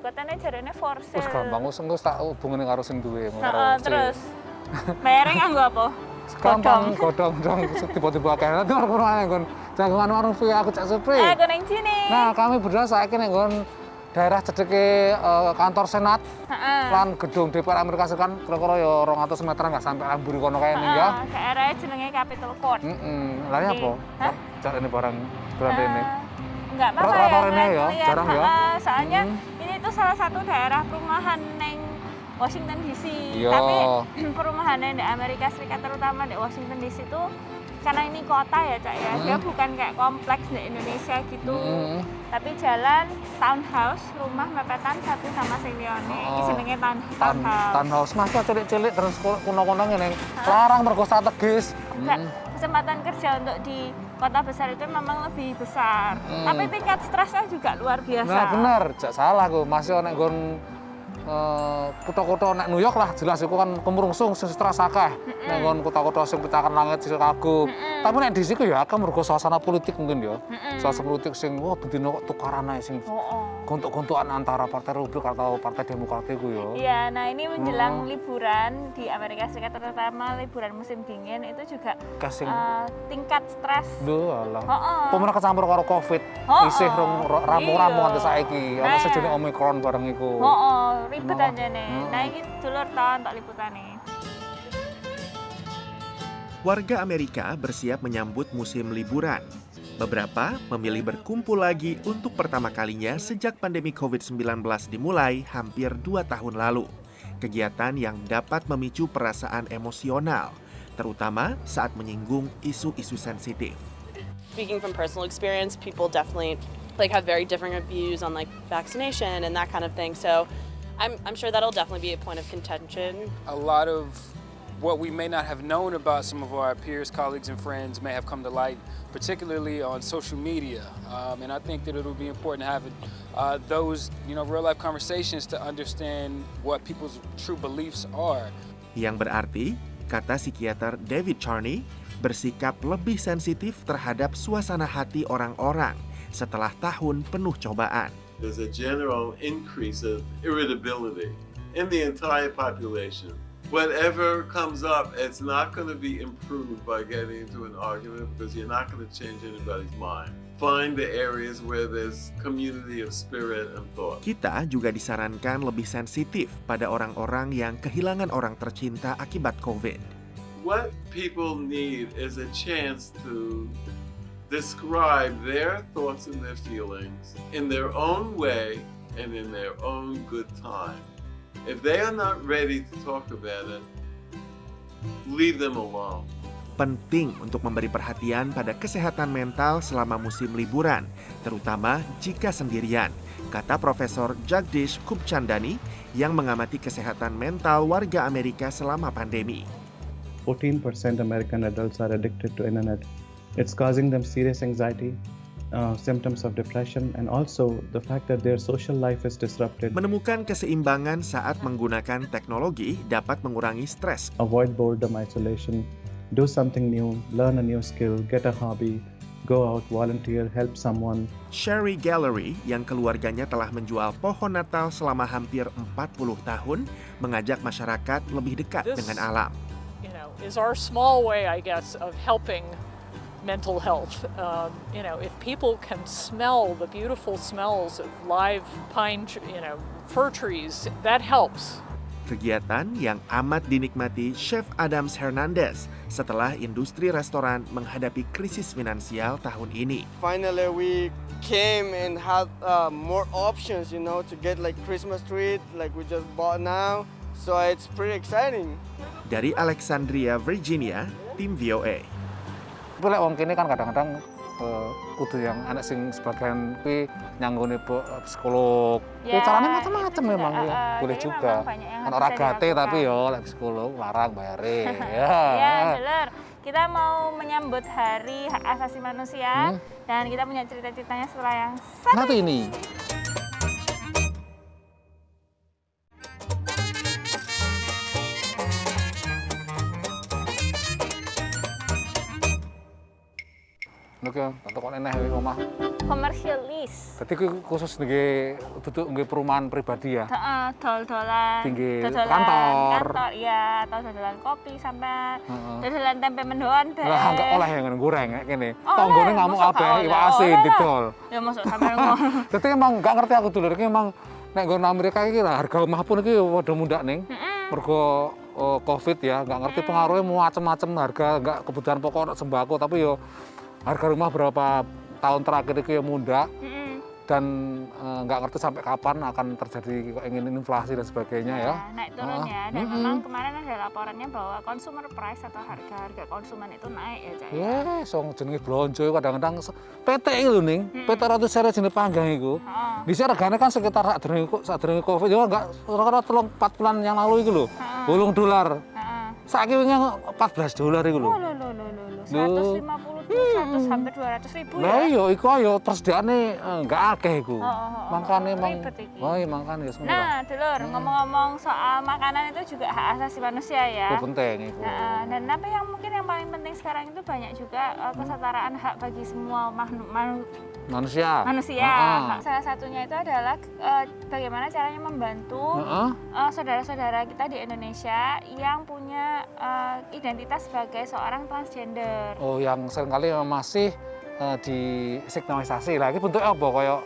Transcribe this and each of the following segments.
katanya jarene for Wis sale. gampang wis tak hubungane karo sing duwe. Terus bayarnya nganggo apa? gampang godong tiba-tiba akeh nanti orang-orang nggon jangan warung via aku cak supri. Aku neng sini. Nah, kami berdua saiki ning nggon daerah cedeke kantor Senat lan gedung DPR Amerika Serikat kira-kira ya 200 meteran nggak sampai amburi kono kae ning ya. Daerahnya jenenge Capitol Court. Lari apa? Hah? Cak ini barang berada ini. Enggak apa-apa Rata-ratanya ya, ngeliat. jarang ya. Soalnya ini tuh salah satu daerah perumahan neng Washington DC. Iya. Tapi perumahannya di Amerika Serikat terutama di Washington DC tuh karena ini kota ya Cak ya, dia bukan kayak kompleks di Indonesia gitu. Tapi jalan townhouse, rumah mepetan satu sama sing liyane. Iki jenenge townhouse. Townhouse masih cilik-cilik terus kuno-kuno ngene. Larang mergo strategis. Kesempatan kerja untuk di kota besar itu memang lebih besar. Tapi tingkat stresnya juga luar biasa. Nah, bener, jak salah aku. Masih nek nggon kota-kota nek New York lah jelas iku kan kemrungsung sing stres akeh. Nek nggon kota-kota sing pecahan langit Chicago. Tapi nek di siku ya akeh mergo suasana politik mungkin ya. Suasana politik sing wah bedino kok tukaran ae sing gontok-gontokan antara Partai Republik atau Partai Demokrat iku ya. Iya, nah ini menjelang liburan di Amerika Serikat terutama liburan musim dingin itu juga tingkat stres. Duh alah. Pemenang kecampur karo Covid. Isih rampung-rampung nganti saiki. Ana sejene Omicron bareng iku. Ribet aja nih. Nah ini dulur tahun tak liputane. Warga Amerika bersiap menyambut musim liburan. Beberapa memilih berkumpul lagi untuk pertama kalinya sejak pandemi COVID-19 dimulai hampir 2 tahun lalu. Kegiatan yang dapat memicu perasaan emosional, terutama saat menyinggung isu-isu sensitif. Speaking from personal experience, people definitely have very different views on vaccination and that kind of thing. So I'm sure that'll definitely be a point of contention. A lot of what we may not have known about some of our peers, colleagues, and friends may have come to light, particularly on social media. And I think that it'll be important to have those, real-life conversations to understand what people's true beliefs are. Yang berarti, kata psikiater David Charney, bersikap lebih sensitif terhadap suasana hati orang-orang setelah tahun penuh cobaan. There's a general increase of irritability in the entire population. Whatever comes up, it's not going to be improved by getting into an argument because you're not going to change anybody's mind. Find the areas where there's community of spirit and thought. Kita juga disarankan lebih sensitif pada orang-orang yang kehilangan orang tercinta akibat COVID. What people need is a chance to describe their thoughts and their feelings in their own way and in their own good time. If they are not ready to talk about it, leave them alone. Penting untuk memberi perhatian pada kesehatan mental selama musim liburan, terutama jika sendirian, kata Profesor Jagdish Kubchandani yang mengamati kesehatan mental warga Amerika selama pandemi. 14% American adults are addicted to internet. It's causing them serious anxiety, symptoms of depression, and also the fact that their social life is disrupted. Menemukan keseimbangan saat menggunakan teknologi dapat mengurangi stres. Avoid boredom, isolation, do something new, learn a new skill, get a hobby, go out, volunteer, help someone. Sherry Gallery yang keluarganya telah menjual pohon Natal selama hampir 40 tahun mengajak masyarakat lebih dekat dengan alam. Is our small way, I guess, of helping mental health. If people can smell the beautiful smells of live pine, fir trees, that helps. Kegiatan yang amat dinikmati Chef Adams Hernandez setelah industri restoran menghadapi krisis finansial tahun ini. Finally, we came and had more options, to get Christmas tree, we just bought now. So it's pretty exciting. Dari Alexandria, Virginia, tim VOA. Tapi lek wong kene kan kadang-kadang kudu yang anak sing sebagian kuwi nyanggone psikolog. Ya carane macam-macam memang ya. Boleh juga. Kan ora gratis tapi yo lek psikolog larang bayare. Ya, Dulur. Kita mau menyambut Hari Hak Asasi Manusia dan kita punya cerita-ceritanya setelah yang satu ini. Niku kok eneh omah. Komersialis. Dadi ku khusus nggih duduk nggih perumahan pribadi ya. Heeh, dol-dolan. Pinggir Dodolan kantor. ya, atau dodolan kopi sampai dodolan tempe mendoan deh. Lah enggak oleh yang goreng kayak kene. Oleh, Tonggone ngamuk mosok kabeh gak oleh? iwak asin Oleh lah. didol. Ya masuk sampai ngono. Dadi emang enggak ngerti aku dulur iki emang nek nggon Amerika iki lah harga omah pun iki padha mundak ning. Mergo Covid ya, nggak ngerti pengaruhnya macam-macam harga, nggak kebutuhan pokok sembako, tapi yo harga rumah berapa tahun terakhir itu ya mundak dan nggak ngerti sampai kapan akan terjadi ingin inflasi dan sebagainya ya. Naik turun ya, dan memang kemarin ada laporannya bahwa consumer price atau harga konsumen itu naik ya Cak. Ya, song jenenge blonjo kadang-kadang PT itu ning, PT Ratu Seri jenis panggang itu. Di sini regane kan sekitar sadurunge Covid ya enggak kira-kira 4 bulan yang lalu itu lho. $8. Saiki wingi $14 itu lho. Oh, 150 100 hampir 200 ribu ya. Lah iya iku ayo persediaane enggak akeh iku. Makane emang makane ya semua. Nah, Dulur, ngomong-ngomong soal makanan itu juga hak asasi manusia ya. Itu penting iku. Nah, dan apa yang mungkin yang paling penting sekarang itu banyak juga kesetaraan hak bagi semua manusia. Salah satunya itu adalah bagaimana caranya membantu saudara-saudara kita di Indonesia yang punya identitas sebagai seorang transgender. Oh, yang seringkali masih disigmalisasi. Lagi bentuknya apa? Kayak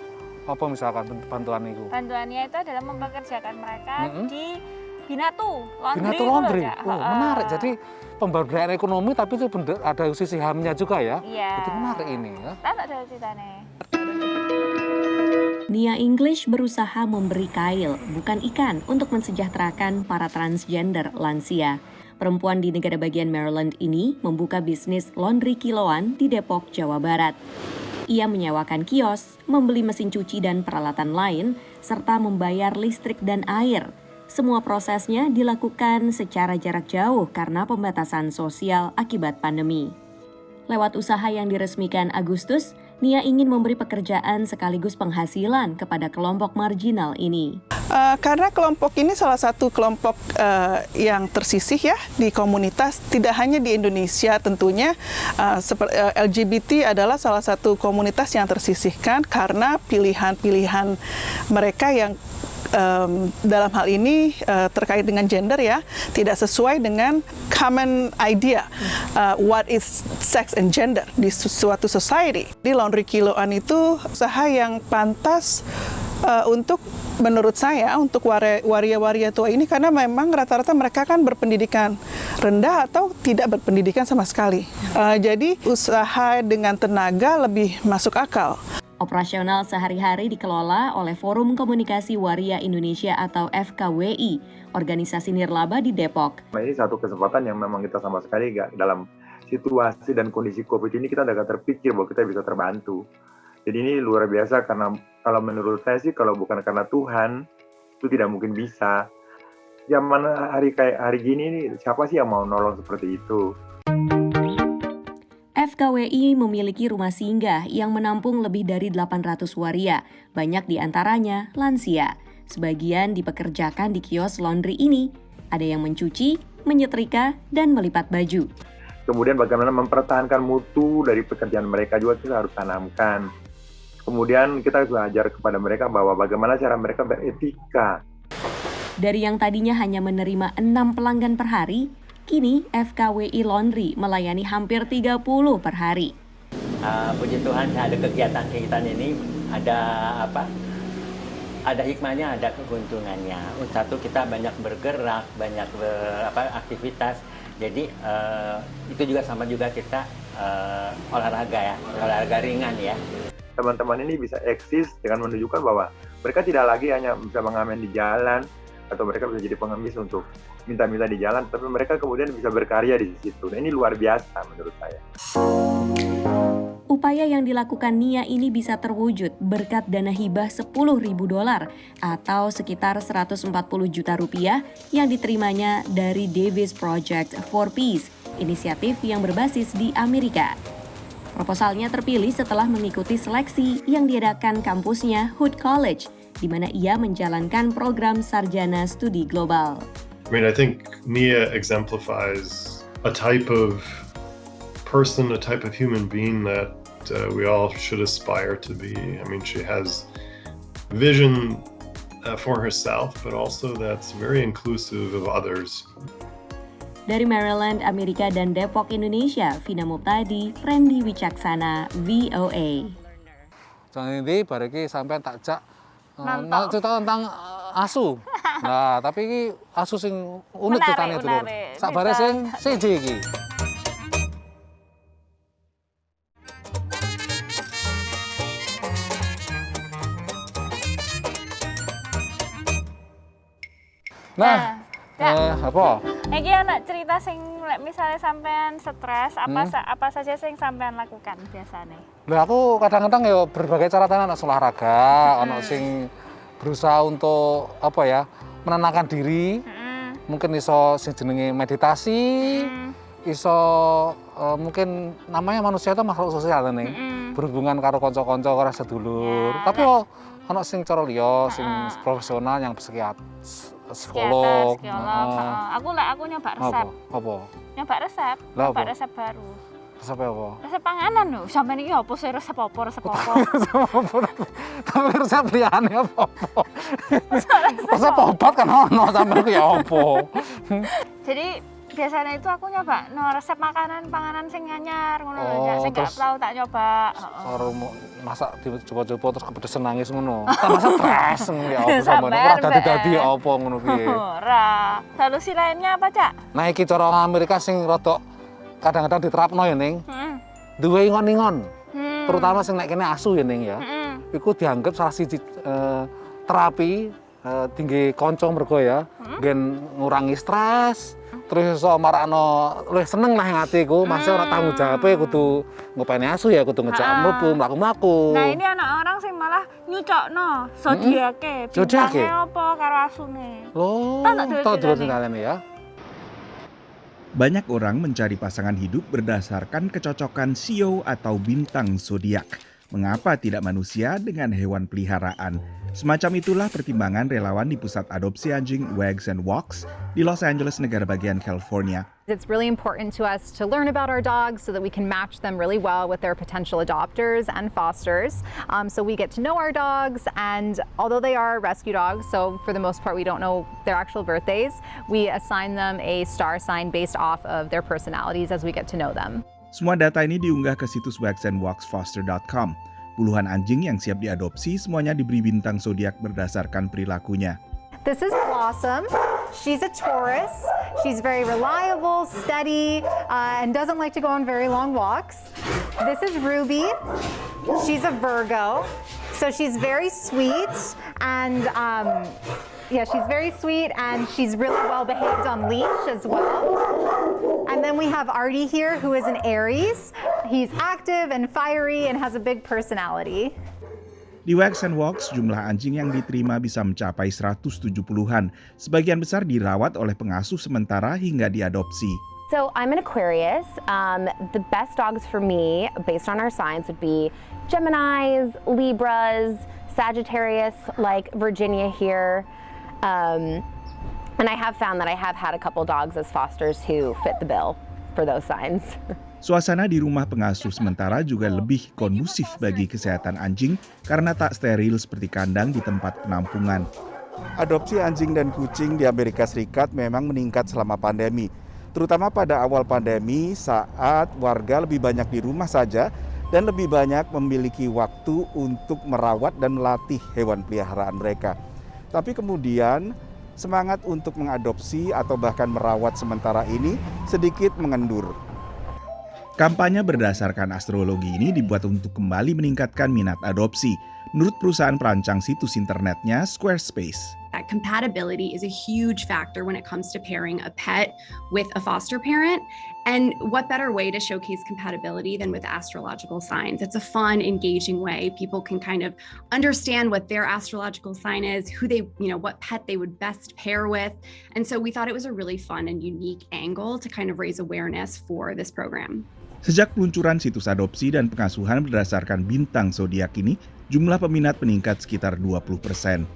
apa misalkan bantuan itu? Bantuannya itu adalah mempekerjakan mereka di Binatu Laundry. Oh, menarik. Jadi pemberdayaan ekonomi tapi itu ada sisi HAM-nya juga ya. Iya. Itu menarik ini ya. Tak ada ceritanya. Nia English berusaha memberi kail, bukan ikan, untuk mensejahterakan para transgender lansia. Perempuan di negara bagian Maryland ini membuka bisnis laundry kiloan di Depok, Jawa Barat. Ia menyewakan kios, membeli mesin cuci dan peralatan lain, serta membayar listrik dan air. Semua prosesnya dilakukan secara jarak jauh karena pembatasan sosial akibat pandemi. Lewat usaha yang diresmikan Agustus, Nia ingin memberi pekerjaan sekaligus penghasilan kepada kelompok marginal ini. Karena kelompok ini salah satu kelompok yang tersisih ya di komunitas, tidak hanya di Indonesia tentunya. LGBT adalah salah satu komunitas yang tersisihkan karena pilihan-pilihan mereka yang dalam hal ini terkait dengan gender ya, tidak sesuai dengan common idea what is sex and gender di suatu society. Di laundry kiloan itu usaha yang pantas untuk menurut saya untuk waria-waria tua ini, karena memang rata-rata mereka kan berpendidikan rendah atau tidak berpendidikan sama sekali. Jadi usaha dengan tenaga lebih masuk akal. Operasional sehari-hari dikelola oleh Forum Komunikasi Waria Indonesia atau FKWI, organisasi nirlaba di Depok. Nah, ini satu kesempatan yang memang kita sama sekali nggak dalam situasi dan kondisi COVID ini kita nggak terpikir bahwa kita bisa terbantu. Jadi ini luar biasa karena kalau menurut saya sih kalau bukan karena Tuhan itu tidak mungkin bisa. Zaman hari kayak hari gini nih siapa sih yang mau nolong seperti itu? FKWI memiliki rumah singgah yang menampung lebih dari 800 waria, banyak di antaranya lansia. Sebagian dipekerjakan di kios laundry ini. Ada yang mencuci, menyetrika, dan melipat baju. Kemudian bagaimana mempertahankan mutu dari pekerjaan mereka juga kita harus tanamkan. Kemudian kita belajar kepada mereka bahwa bagaimana cara mereka beretika. Dari yang tadinya hanya menerima 6 pelanggan per hari, kini FKWI Laundry melayani hampir 30 per hari. Puji Tuhan ada kegiatan ini ada ada hikmahnya, ada keuntungannya. Satu, kita banyak bergerak, banyak aktivitas. Jadi itu juga sama juga kita olahraga ya, olahraga ringan ya. Teman-teman ini bisa eksis dengan menunjukkan bahwa mereka tidak lagi hanya bisa mengamen di jalan atau mereka bisa jadi pengemis untuk minta-minta di jalan, tapi mereka kemudian bisa berkarya di situ. Nah, ini luar biasa menurut saya. Upaya yang dilakukan Nia ini bisa terwujud berkat dana hibah $10.000 atau sekitar 140 juta rupiah yang diterimanya dari Davis Project for Peace, inisiatif yang berbasis di Amerika. Proposalnya terpilih setelah mengikuti seleksi yang diadakan kampusnya Hood College, di mana ia menjalankan program sarjana studi global. I think Nia exemplifies a type of person, a type of human being that we all should aspire to be. I mean, she has vision for herself, but also that's very inclusive of others. Dari Maryland, Amerika, dan Depok, Indonesia, Vina Muptadi, Randy Wicaksana, VOA. Jangan ini bariki sampai takjak Nonton. cerita tentang asu. Nah, tapi ini asu sing unik ceritanya itu. Sabare sing siji iki. Nah, apa? Iki anak cerita sing misalnya sampean stres, apa saja sing sampean lakukan biasanya? Lah aku kadang-kadang ya berbagai cara anak olahraga, ono sing berusaha untuk apa ya, menenangkan diri. Mungkin iso sing jenenge meditasi, iso mungkin namanya manusia itu makhluk sosial nih. Berhubungan karo kanca-kanca karo sedulur. Tapi ono sing cara liya, sing profesional yang psikolog. Aku nyoba resep. Apa? Nyoba resep. Nyoba resep baru. Resep apa? Resep panganan lho. Sampeyan iki apa sih resep apa? Tapi resep liyane apa? Resep obat kan ono sampeyan ku ya apa? Jadi biasanya itu aku nyoba resep panganan sing anyar ngono lho, sing gak tau tak nyoba. Karo masak dicoba-coba terus kepedesan nangis ngono. Tambah stres ya apa sampeyan ora dadi-dadi ya apa ngono piye. Ora. Solusi lainnya apa, Cak? Nah iki cara Amerika sing rada kadang-kadang diterapno ya ning. Duwe ingon-ingon. Terutama sing nek kene asu ya ning ya. Iku dianggap salah siji terapi tinggi kanca mergo ya, nggen ngurangi stres. Terus iso marakno luwih seneng lah atiku, masih ora tanggung jawabe kudu ngopeni asu ya, kudu ngejak mlebu, mlaku-mlaku. Nah, ini anak orang sing malah nyucokno, zodiake. Bintangke apa karo asune. Loh, tak dulu tinggalane ya. Banyak orang mencari pasangan hidup berdasarkan kecocokan sio atau bintang zodiak. Mengapa tidak manusia dengan hewan peliharaan? Semacam itulah pertimbangan relawan di pusat adopsi anjing Wags and Walks di Los Angeles, negara bagian California. It's really important to us to learn about our dogs so that we can match them really well with their potential adopters and fosters. So we get to know our dogs, and although they are rescue dogs, so for the most part we don't know their actual birthdays, we assign them a star sign based off of their personalities as we get to know them. Semua data ini diunggah ke situs wagsandwalksfoster.com. Puluhan anjing yang siap diadopsi semuanya diberi bintang zodiak berdasarkan perilakunya. This is Blossom. She's a Taurus. She's very reliable, steady, and doesn't like to go on very long walks. This is Ruby. She's a Virgo. So she's very sweet and she's very sweet and she's really well behaved on leash as well. And then we have Artie here, who is an Aries. He's active and fiery and has a big personality. Di Wags and Walks, jumlah anjing yang diterima bisa mencapai 170-an. Sebagian besar dirawat oleh pengasuh sementara hingga diadopsi. So I'm an Aquarius. The best dogs for me, based on our signs, would be Geminis, Libras, Sagittarius, like Virginia here. And I have found that I have had a couple dogs as fosters who fit the bill for those signs. Suasana di rumah pengasuh sementara juga lebih kondusif bagi kesehatan anjing karena tak steril seperti kandang di tempat penampungan. Adopsi anjing dan kucing di Amerika Serikat memang meningkat selama pandemi, terutama pada awal pandemi saat warga lebih banyak di rumah saja dan lebih banyak memiliki waktu untuk merawat dan melatih hewan peliharaan mereka. Tapi kemudian semangat untuk mengadopsi atau bahkan merawat sementara ini sedikit mengendur. Kampanye berdasarkan astrologi ini dibuat untuk kembali meningkatkan minat adopsi, menurut perusahaan perancang situs internetnya Squarespace. Compatibility is a huge factor when it comes to pairing a pet with a foster parent. And what better way to showcase compatibility than with astrological signs? It's a fun, engaging way. People can kind of understand what their astrological sign is, who they, what pet they would best pair with. And so we thought it was a really fun and unique angle to kind of raise awareness for this program. Sejak peluncuran situs adopsi dan pengasuhan berdasarkan bintang zodiak ini, jumlah peminat meningkat sekitar 20%.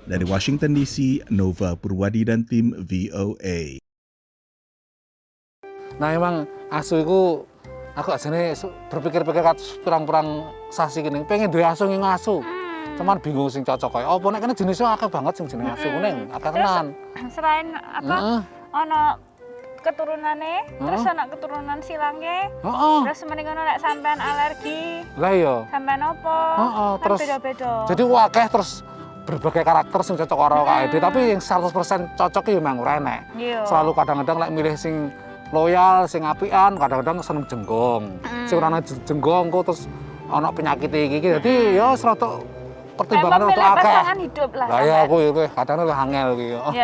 Dari Washington DC, Nova Purwadi dan tim VOA. Nah emang asu itu Aku ajane berpikir-pikir pirang-pirang sasi kene pengen duwe asu ning asu. Cuman bingung sing cocok kaya apa nek kene jenisnya akeh banget sing jeneng asu kuning, akeh tenan. Selain apa ana keturunane, terus ana keturunan silangnya, terus mending ngono nek sampean alergi. Lah iya. Sampean apa? Terus beda-beda. Jadi akeh terus berbagai karakter sing cocok karo KED, tapi yang 100% cocok ya memang ora enek. Selalu kadang-kadang lek milih sing loyal, sing apian, kadang-kadang seneng jenggong. Sing ora jenggong kok terus ana penyakit iki. Dadi ya serata pertimbangan untuk akeh. Pasangan hidup lah. Lah ya aku kadang luwih angel iki. Iya.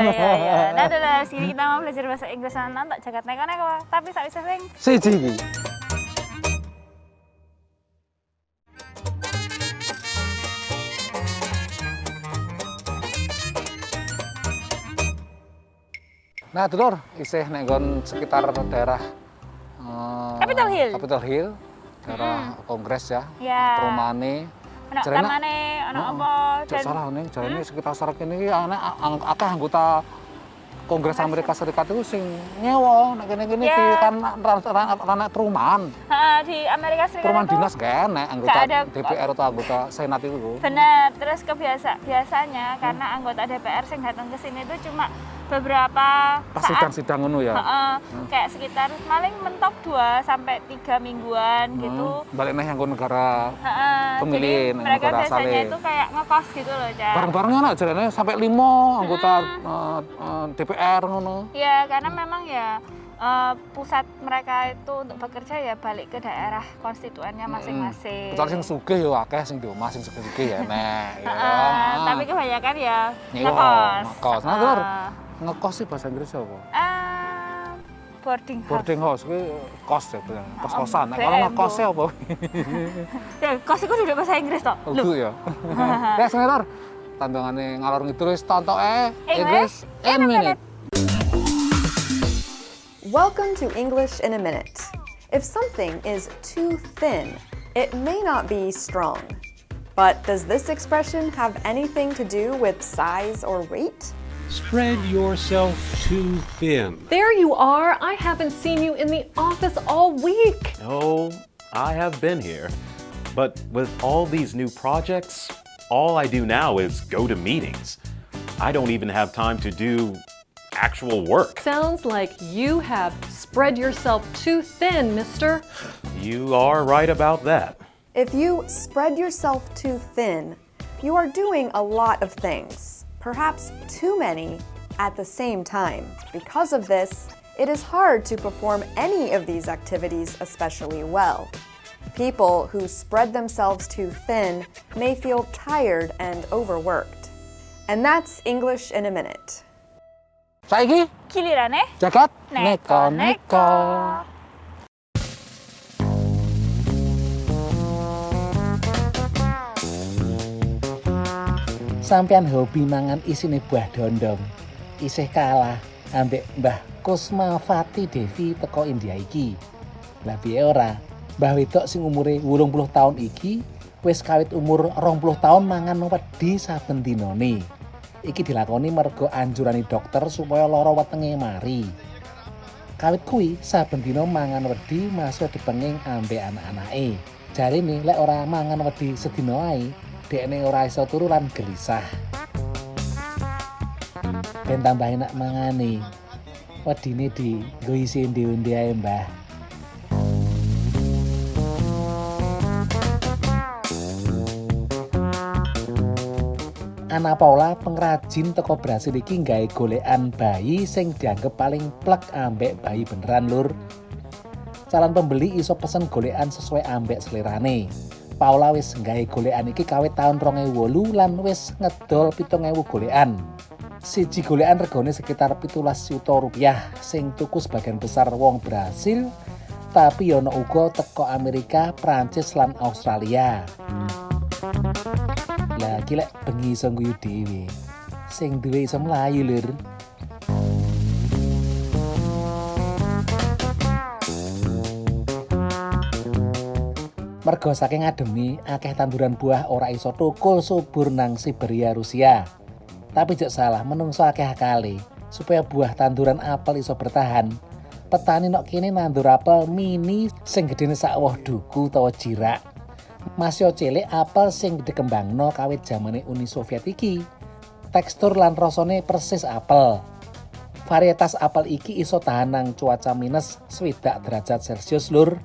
Nah, dari sini kita mau belajar bahasa Inggris nang tak jagat neko-neko, tapi sakwise sing siji iki. Nah, dulur, isih nek nggon sekitar daerah Capitol Hill, daerah Kongres ya. Perumahane. Ana tamane, ana apa? Dan salah ning jarane sekitar sarek ini ana akeh anggota Kongres Amerika Serikat itu sing nyewa nek kene-kene iki kan ranah perumahan. Heeh, di Amerika Serikat. Perumahan dinas gak enak anggota DPR atau anggota Senat itu. Benar, terus biasanya karena anggota DPR sing datang ke sini itu cuma beberapa pas sidang-sidang ngono ya. Kayak sekitar paling mentok 2 sampai 3 mingguan gitu. Balik neh yang negara pemilih jadi mereka biasanya itu kayak ngekos gitu loh, Cak. Bareng-bareng ana jarane sampai 5 anggota DPR ngono. Iya, karena memang ya pusat mereka itu untuk bekerja ya balik ke daerah konstituennya masing-masing. Kecuali sing sugih yo akeh sing di omah sing sugih-sugih ya nek. Tapi kebanyakan ya ngekos. Nah, Lur, ngekos sih bahasa Inggris apa? Boarding house. Boarding house kuwi kos ya, kos-kosan. Nek kalau ngekos apa? Ya, kos iku duduk bahasa Inggris to. Lho ya. Wes Lur, tandangane ngalor ngidul wis tontoke English in a minute. Welcome to English in a Minute. If something is too thin, it may not be strong. But does this expression have anything to do with size or weight? Spread yourself too thin. There you are. I haven't seen you in the office all week. Oh, I have been here. But with all these new projects, all I do now is go to meetings. I don't even have time to do actual work. Sounds like you have spread yourself too thin, mister. You are right about that. If you spread yourself too thin, you are doing a lot of things, perhaps too many at the same time. Because of this, it is hard to perform any of these activities especially well. People who spread themselves too thin may feel tired and overworked. And that's English in a Minute. Saiki gilirane jagat neko-neko. Sampeyan hobi mangan isine buah dondong, isih kalah ambek Mbah Kusmawati Devi teko India iki. Lah piye ora? Mbah wedok sing umure 80 tahun iki wis kawit umur 20 tahun mangan wedi saben dinane. Iki dilakoni mergo anjurane dokter supaya lara wetenge mari. Kawit kuwi saben dina mangan wedi masuk dipenging ambek anak-anake. Jarine lek ora mangan wedi sedina ae, dekne ora iso turu lan gelisah. Ben tambah enak mangane. Wedine dienggo isi endi-endi ae, Mbah. Ana Paula pengrajin teko Brasil iki gawe golekan bayi sing dianggep paling plek ambek bayi beneran, Lur. Calon pembeli iso pesen golekan sesuai ambek selerane. Paula wis gawe golekan iki kawit tahun 2008 lan wis ngedol 7.000 golekan. Siji golekan regane sekitar 17 juta rupiah sing tuku sebagian besar wong Brasil, tapi ono uga teko Amerika, Prancis lan Australia. Lah iki lek bengi iso guyu dhewe. Sing duwe iso mlayu, Lur. Mergo saking ademi, akeh tanduran buah ora iso tukul subur nang Siberia, Rusia. Tapi jek salah, menungso akeh akale. Supaya buah tanduran apel iso bertahan, Petani nok kene nandur apel mini sing gedene sak woh duku utawa jirak. Masih cilik apel sing dikembangno kawit zamane Uni Soviet iki. Tekstur lan rasane persis apel. Varietas apel iki iso tahan nang cuaca minus 20 derajat Celcius lur.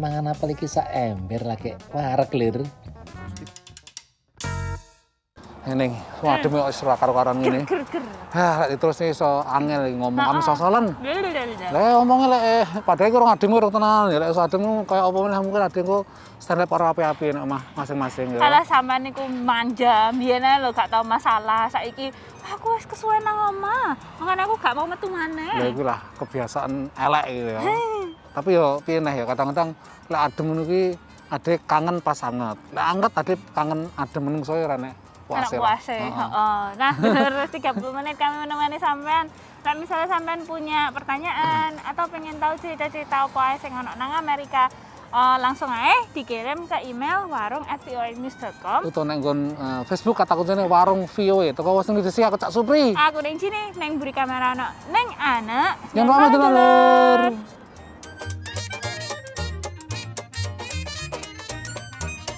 Mangan apel iki sak ember lagi wareg lir. Neng, adem kok isra karo-karan ngene. Hah, lek terus iso angel ngomong kami sosolan. Lah omongnya lek padahal kurang adem kurang tenan. Ya lek iso adem kaya apa meneh mungkin ademku stand up para api-api nek omah masing-masing ya. Alah sampean niku manja, biyen ae lho gak tau masalah. Saiki aku wis kesuwen nang omah. Makane aku gak mau metu maneh. Ya iku lah kebiasaan elek gitu ya. Tapi yo piye neh ya kadang-kadang lek adem ngono ki ade kangen pas anget. Lek anget ade kangen adem menungso ya ora nek anak puase, Nah, terus 30 menit kami menemani sampean. Kalau misalnya sampean punya pertanyaan atau pengen tahu cerita-cerita apa sing ono nang Amerika, langsung aja dikirim ke email warung@voanews.com. Utawa nek nggon Facebook kata kuncine warung VOA. Teko Washington DC aku Cak Supri. Aku ning sini, neng buri kamera ono. Neng anak. Yang pamit lur.